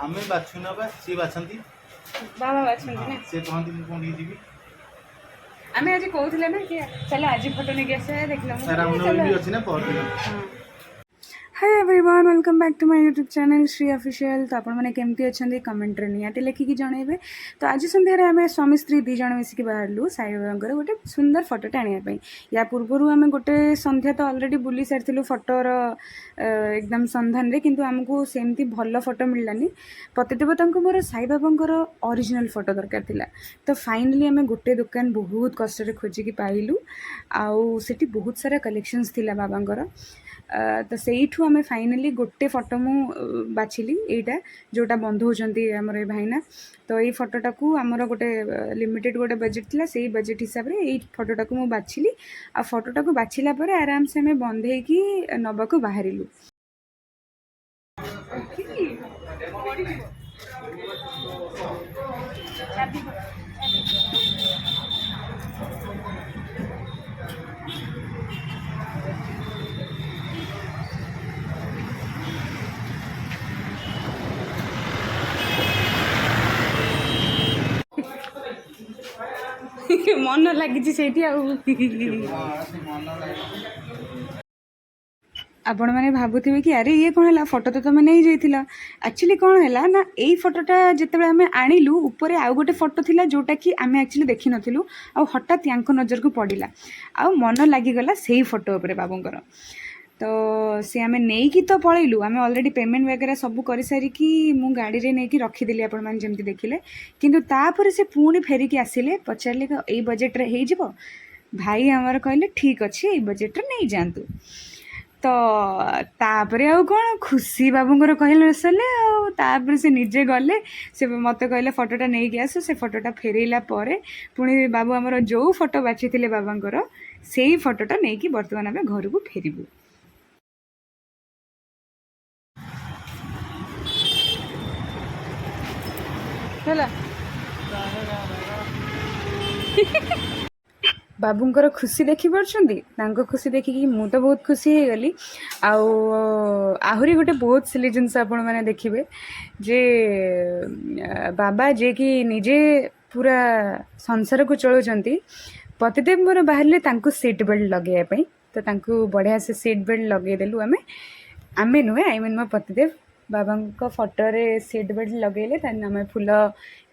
आमे बाछु ना बा सी बाछंती बाबा बाछंती ना से कहंती मु कोन जीवी आमे आज कहउथिले ना कि चलो आज फोटो ने गेसे देखला सर हमनो भी अछि ना परदिन hi everyone welcome back to my YouTube channel Shri official. तो आपण मैंने केमती अच्छा कमेंट निहाती लिखिकी जनइबे। तो आज सन्धार आम स्वामी स्त्री दी जन मिसिक बाहरलु साई बाबा गोटे सुंदर फोटोटे आने या पूर्वर आम गोटे संध्या तो अलरेडी बुली सारी फोटोर एकदम संधान रे किंतु आमको सेमती भल फोटो मिललानी। पतिदेवता मोर साई बाबा ओरिजिनल फोटो दरकार थिला। तो फाइनली आम गोटे दुकान बहुत कष्ट खोजिकी पाइलु आउ सेठी बहुत सारा कलेक्शंस थिला बाबांकर। तो सेठू आम फाइनाली गोटे फोटो मु बाछिली एटा जोटा बंधु होचंती हमर ए भाईना। तो ये फोटोटा को हमर गोटे लिमिटेड गोटे बजेट थिला सेही बजेट हिसाब रे एई फोटोटा को मु बाछिली आ फोटोटा को बाछिला परे आराम से हमें बंधे की नबा को बाहरिलु। मन लगी से आपण मैंने भावुवे कि अरे ये कौन है फोटो तो तुम नहीं जाइल एक्चुअली कौन है ना यही फोटोटा जिते आम आणिलु ऊपर आउ गोटे फोटो थिला जोटा कि आम एक्चुअली देखी नथिलु आ हठात या नजर को पड़ा आ मन लगिगला से फोटो उपरे बाबूंकर। तो सी आम नहीं तो पलैलु आम ऑलरेडी पेमेंट वगैरह सब कर सारिकी मु गाड़ी रे नहीं रखीदेली आपण मैंने जमी देखिले किंतु तापर से पुणी फेरिकी आसिले पचारे यही बजेट रे हो जिवो भाई आमर कहले ठीक अच्छे यही बजेट रे नहीं जातु। तो तापरे आउ कौन खुशी बाबूंकर कहले न सले तापर से निजे गले से मत कहले फोटोटा नहीं कि आस से फोटोटा फेरैला परे पुणी बाबू आमर जो फोटो बाछी बाबांकर से ही फोटोटा नहीं कि बर्तमान आम घर को फेरबू। बाबूंकर खुशी देखी पार्टी खुशी देखिकी मु तो बहुत खुशी हो गली। आहरी गोटे बहुत सिली जिनस आपण मैंने देखिए जे बाबा जे कि निजे पूरा संसार को चलाउछंती पतिदेव मोर बाहर सीट बेल्ट लगेवाई तो बढ़िया से सीट बेल्ट लगेदेलु आम नुहे आई मीन मो पतिदेव बाबा फोटो रे सीट बेल्ट लगेले आम फूल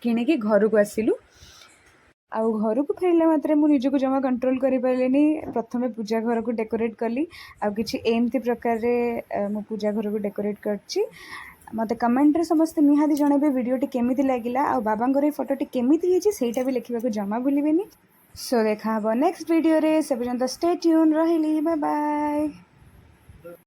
किणिकी घर को आसिलु। आउ घर को फेरला मात्रे मु निजको जमा कंट्रोल करि पाइलेनी। प्रथमे पूजा घर को डेकोरेट कली आ किछि एमती प्रकार रे मु पूजा घर को डेकोरेट करछि। मते कमेंट रे समस्त निहादी जणेबे वीडियोटी केमिति लागिला आ बाबांगर ए फोटोटी केमिति हिछि सेटा भी लिखिबा को जमा भूलिबेनी। सो देखा हबो नेक्स्ट वीडियो रे। से पर्यंत स्टे ट्यून रहिली बाय बाय।